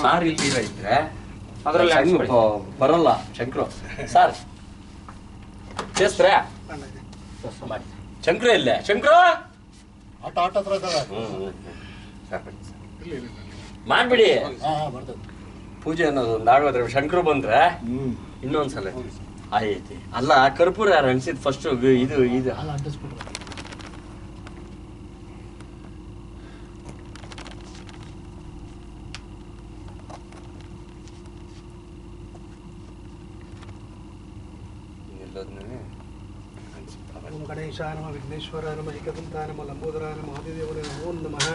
sir ಇಲ್ಲಿ ಇದ್ರೆ ಅದ್ರಲ್ಲಿ ಬರಲ್ಲ ಶಂಕರು ಸಾರ್ చేస్తారా ಶಂಕರ ಇಲ್ಲೇ ಶಂಕರ ಮಾಡ್ಬಿಡಿ ಪೂಜೆ ಅನ್ನೋದು ಒಂದು ಆಗೋದ್ರೆ ಶಂಕರು ಬಂದ್ರೆ ಇನ್ನೊಂದ್ಸಲ ಆಯ್ತಿ ಅಲ್ಲ ಕರ್ಪೂರ ಯಾರು ಅನ್ಸಿದ್ ಫಸ್ಟ್ ಇದು ಅಲ್ಲ ಅಂಟಿಸ್ಬಿಟ್ರು ಓಂ ಗಣೇಶಾಯ ನಮಃ ವಿಘ್ನೇಶ್ವರಾಯ ನಮಃ ಏಕದಂತಾಯ ನಮಃ ಲಂಬೋದರಾಯ ನಮಃ ಮಹಾದೇವನೇ ನಮೋ ನಮಃ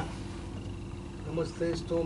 ನಮಸ್ತೆಸ್ತು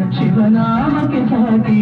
ಶಿವನಾಮಕ್ಕೆ ಸಾಟಿ